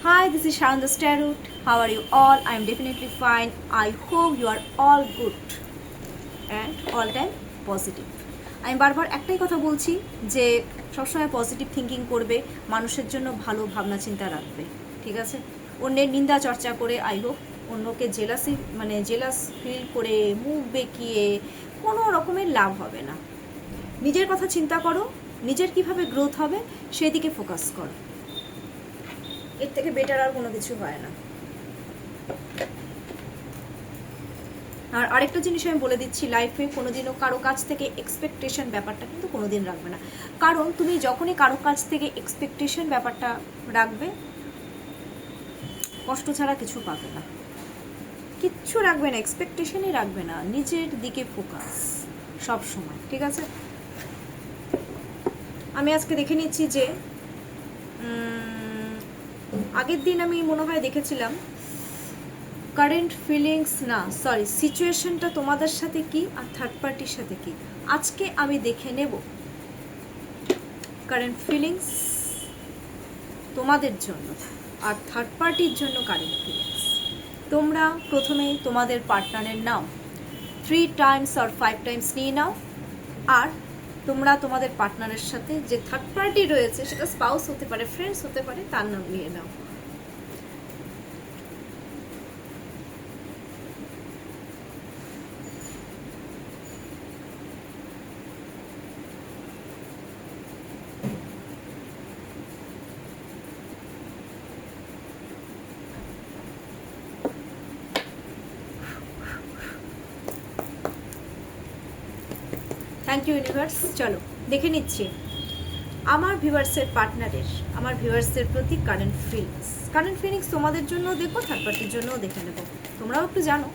Hi, this is Sharon the Starroot. How are you all? I am definitely fine. I hope you are all good and all time positive. আমি বারবার একটাই কথা বলছি যে সবসময় positive thinking করবে, মানুষের জন্য ভালো ভাবনা চিন্তা রাখবে, ঠিক আছে? অন্যের নিন্দা চর্চা করে আই হোপ অন্যকে জেলাস ফিল করে মুখ বেঁকিয়ে কোনো রকমের লাভ হবে না। নিজের কথা চিন্তা করো, নিজের কিভাবে গ্রোথ হবে সেদিকে ফোকাস করো। এর থেকে বেটার আর কোনো কিছু হয় না। আর আরেকটা জিনিস আমি বলে দিচ্ছি, লাইফে কোনোদিনও কারো কাছ থেকে এক্সপেকটেশন ব্যাপারটা কিন্তু কোনোদিন রাখবে না। কারণ তুমি যখনই কারো কাছ থেকে এক্সপেকটেশন ব্যাপারটা রাখবে, কষ্ট ছাড়া কিছু পাবে না, কিচ্ছু রাখবে না, এক্সপেকটেশনই রাখবে না, নিজের দিকে ফোকাস সব সময়, ঠিক আছে? আমি আজকে দেখে নিচ্ছি যে আগের দিন আমি মনে হয় দেখেছিলাম কারেন্ট ফিলিংস না সরি সিচুয়েশনটা তোমাদের সাথে কি আর থার্ড পার্টির সাথে কি। আজকে আমি দেখে নেব কারেন্ট ফিলিংস তোমাদের জন্য আর থার্ড পার্টির জন্য কারেন্ট ফিলিংস। তোমরা প্রথমে তোমাদের পার্টনারের নাও 3 টাইমস আর 5 টাইমস নিয়ে নাও, আর তোমরা তোমাদের পার্টনারের সাথে যে থার্ড পার্টি রয়েছে, সেটা স্পাউস হতে পারে, ফ্রেন্ডস হতে পারে, তার নাম নিয়ে নাও। Thank you universe. চলো দেখে নিচ্ছি আমার ভিউয়ার্সের পার্টনারের, আমার ভিউয়ার্সের প্রতি কারেন্ট ফিলিংস তোমাদের জন্য দেখো, থার্ড পার্টির জন্যও দেখে নেব, তোমরাও একটু জানো।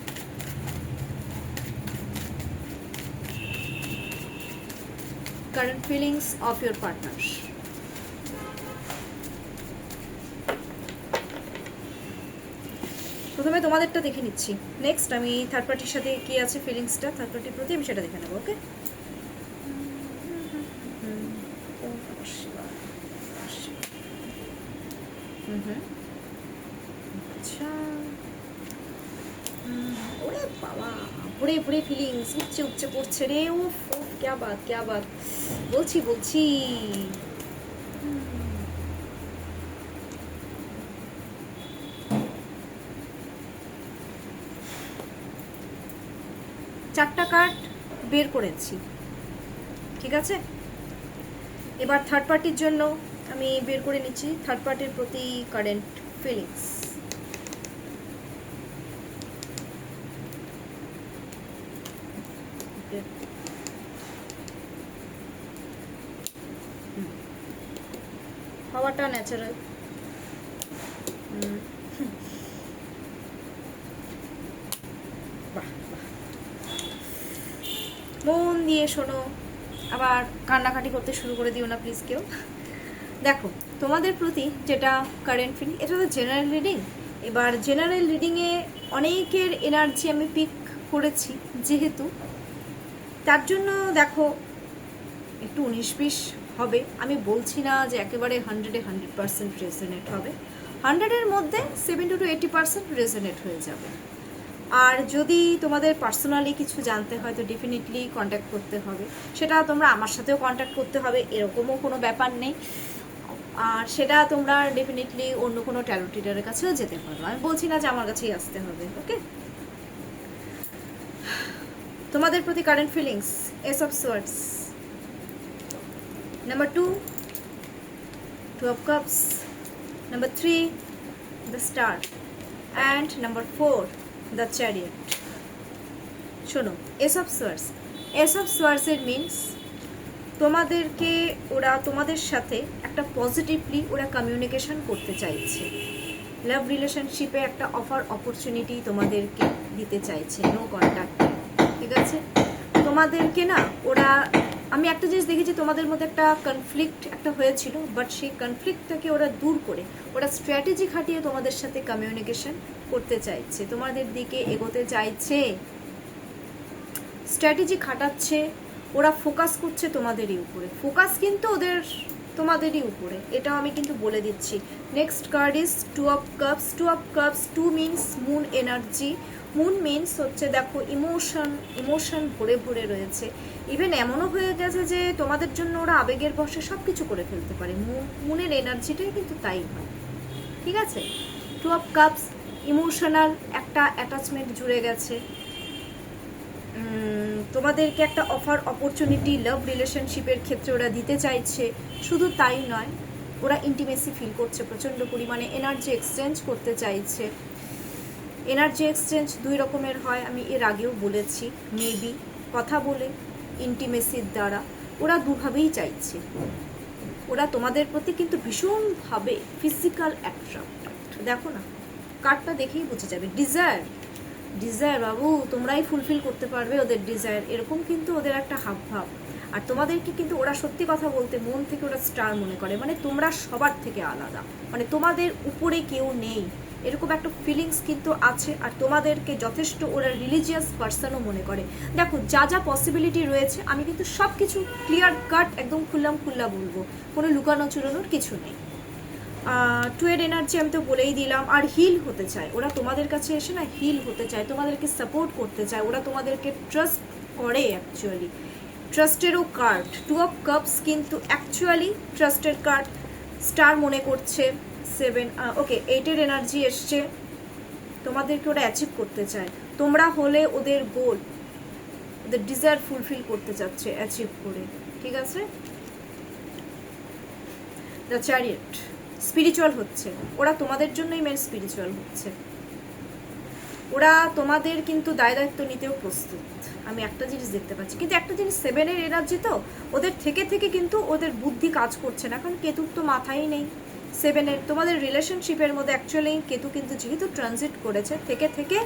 Current feelings of your partner. প্রথমে তোমাদেরটা দেখে নিচ্ছি, নেক্সট আমি থার্ড পার্টির সাথে কি আছে ফিলিংসটা থার্ড পার্টির প্রতি, আমি সেটা দেখে নেবো। ওকে, আচ্ছা, ওরে বাবা, ভরে ভরে ফিলিংস উচ্চে উচ্চে পড়ছে রে। উফ, ক্যা বাত বলছি চারটা কার্ড বের করেছি, ঠিক আছে? এবার থার্ড পার্টির জন্য আমি বের করে নিচ্ছি থার্ড পার্টির প্রতি কারেন্ট ফিলিংস। হাওয়াটা ন্যাচারাল, মন দিয়ে শোনো, আবার কান্নাকাটি করতে শুরু করে দিও না প্লিজ কেউ। দেখো তোমাদের প্রতি যেটা কারেন্ট ফিলিং, এটা তো জেনারেল রিডিং। এবার জেনারেল রিডিংয়ে অনেকের এনার্জি আমি পিক করেছি, যেহেতু তার জন্য দেখো একটু 19-20 হবে। আমি বলছি না যে একেবারে 100% রেজোনেট হবে, 100-এর মধ্যে 70 to 80% রেজোনেট হয়ে যাবে। আর যদি তোমাদের পার্সোনালি কিছু জানতে হয় তো ডেফিনেটলি কন্ট্যাক্ট করতে হবে, সেটা তোমরা আমার সাথেও কন্ট্যাক্ট করতে হবে, এরকমও কোনো ব্যাপার নেই। আর সেটা তোমরা ডেফিনেটলি অন্য কোনো ট্যারো রিডারের কাছেও যেতে পারো, আমি বলছি না যে আমার কাছেই আসতে হবে। ওকে, তোমাদের প্রতি current feelings S of swords, number 2 2 of cups, number 3 the star, and number 4 the chariot. শোনো, এস অফ সোয়ার্ডসের মিনস তোমাদেরকে ওরা তোমাদের সাথে একটা পজিটিভলি ওরা কমিউনিকেশন করতে চাইছে, লাভ রিলেশনশিপে একটা অপরচুনিটি তোমাদেরকে দিতে চাইছে, নো কন্ট্যাক্ট, ঠিক আছে? তোমাদেরকে না ওরা, আমি একটা জিনিস দেখেছি, তোমাদের মধ্যে একটা কনফ্লিক্ট একটা হয়েছিল, বাট সেই কনফ্লিক্টটাকে ওরা দূর করে ওরা স্ট্র্যাটেজি খাটিয়ে তোমাদের সাথে কমিউনিকেশন করতে চাইছে, তোমাদের দিকে এগোতে চাইছে, স্ট্র্যাটেজি খাটাচ্ছে, ওরা ফোকাস করছে তোমাদেরই উপরে। ফোকাস কিন্তু ওদের তোমাদেরই উপরে, এটাও আমি কিন্তু বলে দিচ্ছি। Next card is two of cups. Two of cups, two means moon energy. Moon means হচ্ছে দেখো ইমোশন ভরে ভরে রয়েছে। ইভেন এমনও হয়ে গেছে যে তোমাদের জন্য ওরা আবেগের বশে সব কিছু করে ফেলতে পারে। মুনের এনার্জিটাই কিন্তু তাই হয়, ঠিক আছে? টু অফ কাপস, ইমোশনাল একটা অ্যাটাচমেন্ট জুড়ে গেছে। তোমাদেরকে একটা অপরচুনিটি লাভ রিলেশনশিপের ক্ষেত্রে ওরা দিতে চাইছে। শুধু তাই নয়, ওরা ইন্টিমেসি ফিল করছে প্রচণ্ড পরিমাণে, এনার্জি এক্সচেঞ্জ করতে চাইছে। এনার্জি এক্সচেঞ্জ দুই রকমের হয়, আমি এর আগেও বলেছি। মেবি কথা বলে, ইন্টিমেসির দ্বারা, ওরা দুভাবেই চাইছে। ওরা তোমাদের প্রতি কিন্তু ভীষণভাবে ফিজিক্যাল অ্যাট্রাক্টেড। দেখো না, কার্ডটা দেখেই বুঝে যাবে। ডিজায়ার বাবু, তোমরাই ফুলফিল করতে পারবে ওদের ডিজায়ার, এরকম কিন্তু ওদের একটা হাবভাব। আর তোমাদেরকে কিন্তু ওরা সত্যি কথা বলতে মন থেকে ওরা স্টার মনে করে, মানে তোমরা সবার থেকে আলাদা, মানে তোমাদের উপরে কেউ নেই, এরকম একটা ফিলিংস কিন্তু আছে। আর তোমাদেরকে যথেষ্ট ওরা রিলিজিয়াস পার্সনও মনে করে। দেখো যা যা পসিবিলিটি রয়েছে আমি কিন্তু সব কিছু ক্লিয়ার কাট একদম খুল্লা বলবো, কোনো লুকানো চুরানোর কিছু নেই। টু এর এনার্জি আমি তো বলেই দিলাম। আর হিল হতে চায় ওরা, তোমাদের কাছে এসে না হিল হতে চায়, তোমাদেরকে সাপোর্ট করতে চায়, ওরা তোমাদেরকে ট্রাস্ট করে। অ্যাকচুয়ালি ট্রাস্টেরও কার্ড টু অফ কাপস, কিন্তু অ্যাকচুয়ালি ট্রাস্টের কার্ড, স্টার মনে করছে। 7 ওকে 8-এর এনার্জি এসছে। তোমাদেরকে ওরা অ্যাচিভ করতে চায়, তোমরা হলে ওদের গোল, ওদের ডিজায়ার ফুলফিল করতে চাচ্ছে অ্যাচিভ করে, ঠিক আছে? দ্য চ্যারিয়েট, স্পিরিচুয়াল হচ্ছে ওরা, তোমাদের জন্যই মেন স্পিরিচুয়াল হচ্ছে। ওরা তোমাদের কিন্তু দায়িত্ব নিতেও প্রস্তুত, আমি একটা জিনিস দেখতে পাচ্ছি। কিন্তু একটা জিনিস, 7-এর এনার্জি তো ওদের থেকে কিন্তু ওদের বুদ্ধি কাজ করছে না, কারণ কেতুর তো মাথাই নেই। 7-এর তোমাদের রিলেশনশিপের মধ্যে অ্যাকচুয়ালি কেতু কিন্তু যেহেতু ট্রানজিট করেছে, থেকে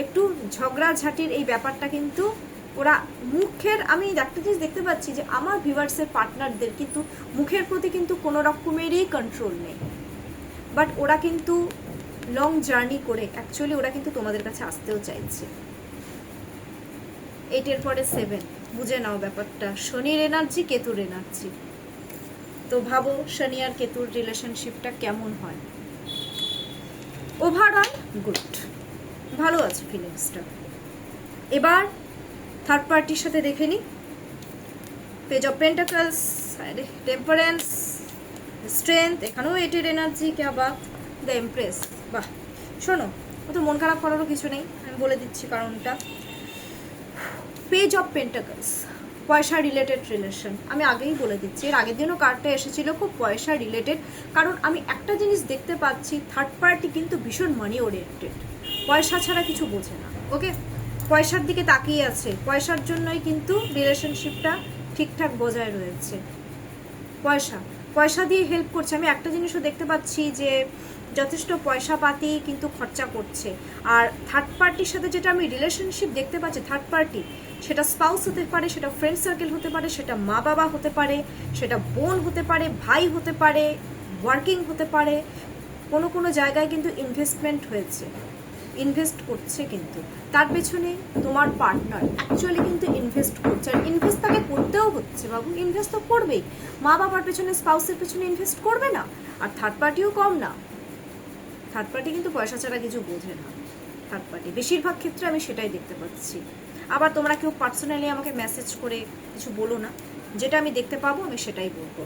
একটু ঝগড়াঝাটির এই ব্যাপারটা কিন্তু ওরা মুখের, আমি একটা জিনিস দেখতে পাচ্ছি যে আমার ভিউয়ার্সের পার্টনারদের কিন্তু মুখের প্রতি কিন্তু কোনো রকমেরই কন্ট্রোল নেই, বাট ওরা কিন্তু লং জার্নি করে অ্যাকচুয়ালি ওরা কিন্তু তোমাদের কাছে আসতেও চাইছে। 8-এর পরে 7, বুঝে নাও ব্যাপারটা। শনির এনার্জি, কেতুর এনার্জি, তো ভাবো শনি আর কেতুর রিলেশনশিপটা কেমন হয়। ওভারঅল গুড, ভালো আছে ফিলিংসটা। এবার থার্ড পার্টির সাথে দেখে নি। Page of pentacles, temperance, strength, এখানেও 8-এর energy, K Baat, the empress. বাহ, শোনো, অত মন খারাপ করারও কিছু নেই, আমি বলে দিচ্ছি কারণটা। পেজ অফ পেন্টাকলস, পয়সা রিলেটেড রিলেশন, আমি আগেই বলে দিচ্ছি, এর আগের দিনও কার্ডটা এসেছিল খুব পয়সা রিলেটেড। কারণ আমি একটা জিনিস দেখতে পাচ্ছি, থার্ড পার্টি কিন্তু ভীষণ মানি ওরিয়েন্টেড, পয়সা ছাড়া কিছু বোঝে না। ওকে, পয়সার দিকে তাকিয়ে আছে, পয়সার জন্যই কিন্তু রিলেশনশিপটা ঠিকঠাক বজায় রয়েছে। পয়সা দিয়ে হেল্প করছে। আমি একটা জিনিসও দেখতে পাচ্ছি যে যথেষ্ট পয়সা পাতি কিন্তু খরচা করছে। আর থার্ড পার্টির সাথে যেটা আমি রিলেশনশিপ দেখতে পাচ্ছি, থার্ড পার্টি, সেটা স্পাউস হতে পারে, সেটা ফ্রেন্ড সার্কেল হতে পারে, সেটা মা বাবা হতে পারে, সেটা বোন হতে পারে, ভাই হতে পারে, ওয়ার্কিং হতে পারে। কোনো জায়গায় কিন্তু ইনভেস্টমেন্ট হয়েছে, ইনভেস্ট করছে, কিন্তু তার পেছনে তোমার পার্টনার অ্যাকচুয়ালি কিন্তু ইনভেস্ট করছে। আর ইনভেস্ট তাকে করতেও হচ্ছে বাবু, ইনভেস্ট তো করবেই। মা বাবার পেছনে, স্পাউসের পেছনে ইনভেস্ট করবে না। আর থার্ড পার্টিও কম না, থার্ড পার্টি কিন্তু পয়সা ছাড়া কিছু বোঝে না। থার্ড পার্টি বেশিরভাগ ক্ষেত্রে আমি সেটাই দেখতে পাচ্ছি। আবার তোমরা কেউ পার্সোনালি আমাকে মেসেজ করে কিছু বলো না, যেটা আমি দেখতে পাবো আমি সেটাই বলবো।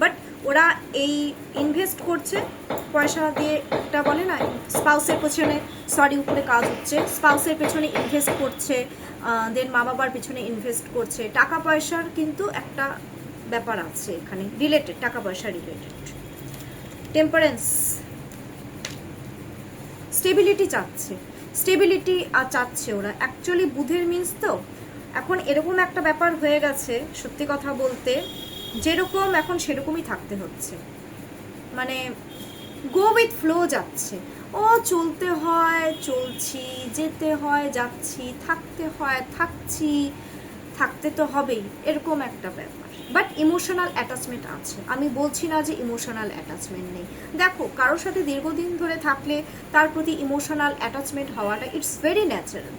বাট ওরা এই ইনভেস্ট করছে পয়সা দিয়ে, একটা বলে না স্পাউসের পেছনে, উপরে কাজ হচ্ছে, স্পাউসের পেছনে ইনভেস্ট করছে, দেন মা বাবার পেছনে ইনভেস্ট করছে। টাকা পয়সার কিন্তু একটা ব্যাপার আছে এখানে রিলেটেড, টাকা পয়সা রিলেটেড। টেম্পারেন্স, স্টেবিলিটি চাচ্ছে ওরা অ্যাকচুয়ালি। বুধের মিন্স তো এখন এরকম একটা ব্যাপার হয়ে গেছে, সত্যি কথা বলতে, যেরকম এখন সেরকমই থাকতে হচ্ছে, মানে গো উইথ ফ্লো যাচ্ছে। ও চলতে হয় চলছি, যেতে হয় যাচ্ছি, থাকতে হয় থাকছি, থাকতে তো হবেই, এরকম একটা ব্যাপার। বাট ইমোশনাল অ্যাটাচমেন্ট আছে, আমি বলছি না যে ইমোশনাল অ্যাটাচমেন্ট নেই। দেখো কারোর সাথে দীর্ঘদিন ধরে থাকলে তার প্রতি ইমোশনাল অ্যাটাচমেন্ট হওয়াটা ইটস ভেরি ন্যাচারাল,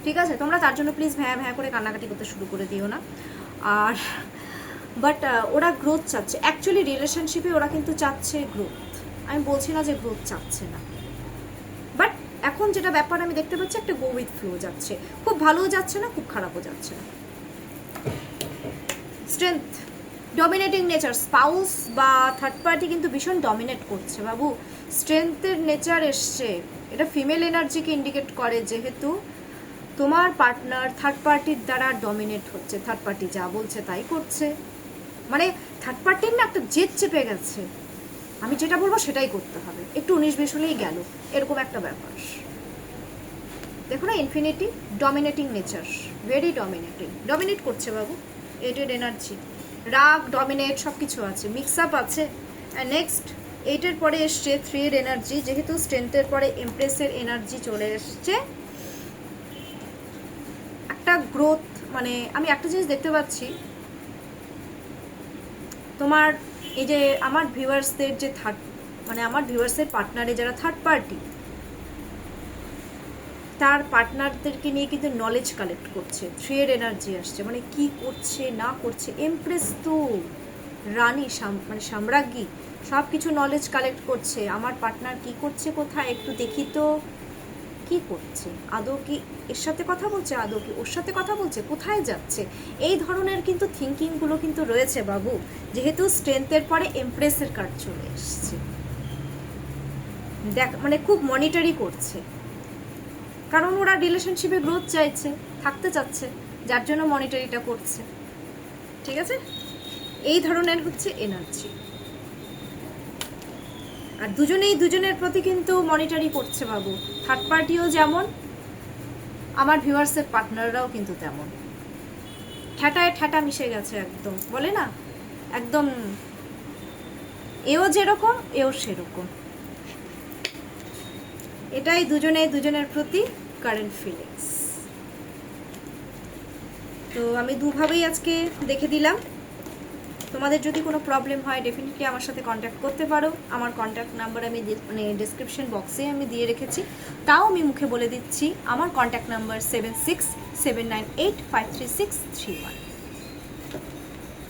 ঠিক আছে? তোমরা তার জন্য প্লিজ ভ্যাঁ ভ্যাঁ করে কান্নাকাটি করতে শুরু করে দিও না। আর বাট ওরা গ্রোথ চাচ্ছে, অ্যাকচুয়ালি রিলেশনশিপে ওরা কিন্তু চাচ্ছে গ্রোথ, আমি বলছি না যে গ্রোথ চাচ্ছে না, বাট এখন যেটা ব্যাপার আমি দেখতে পাচ্ছি একটা গো উইথ ফ্লো যাচ্ছে, খুব ভালোও যাচ্ছে না, খুব খারাপও যাচ্ছে না। স্ট্রেংথ, ডমিনেটিং নেচার, স্পাউস বা থার্ড পার্টি কিন্তু ভীষণ ডমিনেট করছে বাবু। স্ট্রেংথের নেচার এসছে, এটা ফিমেল এনার্জিকে ইন্ডিকেট করে, যেহেতু তোমার পার্টনার থার্ড পার্টির দ্বারা ডমিনেট হচ্ছে, থার্ড পার্টি যা বলছে তাই করছে, মানে থার্ড পার্টির না একটা জেদ চেপে গেছে, আমি যেটা বলবো সেটাই করতে হবে, একটু 19-20 হলেই গেল, এরকম একটা ব্যাপার। দেখো না infinity, dominating nature, very dominating, dominate করছে বাবু। এইটের এনার্জি, রাগ, ডমিনেট সব কিছু আছে, মিক্স আপ আছে। নেক্সট এইটের পরে এসছে 3 এর এনার্জি, যেহেতু স্ট্রেংথের পরে এমপ্রেসের এনার্জি চলে এসছে, একটা গ্রোথ, মানে আমি একটা জিনিস দেখতে পাচ্ছি, তোমার এই যে আমার ভিউয়ার্সদের যে থার্ড, মানে আমার ভিউয়ার্সের পার্টনারে যারা থার্ড পার্টি, তার পার্টনারদেরকে নিয়ে কিন্তু নলেজ কালেক্ট করছে, 3 এর এনার্জি আসছে, মানে কি করছে না করছে, এমপ্রেস তো রানী, মানে সাম্রাজ্ঞী, সব কিছু নলেজ কালেক্ট করছে, আমার পার্টনার কি করছে, কোথায় একটু দেখি তো কি করছে, আদৌ কি এর সাথে কথা বলছে, আদৌ কি ওর সাথে কথা বলছে, কোথায় যাচ্ছে, এই ধরনের কিন্তু থিঙ্কিংগুলো কিন্তু রয়েছে বাবু, যেহেতু স্ট্রেংথের পরে এমপ্রেসের কার্ড চলে এসছে। দেখ মানে খুব মনিটরি করছে, কারণ ওরা রিলেশনশিপে গ্রোথ চাইছে, থাকতে চাচ্ছে, যার জন্য মনিটরিটা করছে, ঠিক আছে, এই ধরনের হচ্ছে এনার্জি। আর দুজনেই দুজনের প্রতি কিন্তু মনিটরি করছে বাবু, থার্ড পার্টিও যেমন, আমার ভিউয়ার্সের পার্টনাররাও কিন্তু তেমন, ঠ্যাটায় ঠ্যাটা মিশে গেছে একদম, বলে না একদম, এও যেরকম এও সেরকম, এটাই দুজনে দুজনের প্রতি কারেন্ট ফিলিংস। তো আমি দুভাবেই আজকে দেখে দিলাম, তোমাদের যদি কোনো প্রবলেম হয় ডেফিনেটলি আমার সাথে কন্ট্যাক্ট করতে পারো, আমার কন্ট্যাক্ট নাম্বার আমি মানে ডেসক্রিপশন বক্সে আমি দিয়ে রেখেছি, তাও আমি মুখে বলে দিচ্ছি, আমার কন্ট্যাক্ট নাম্বার 7679853631।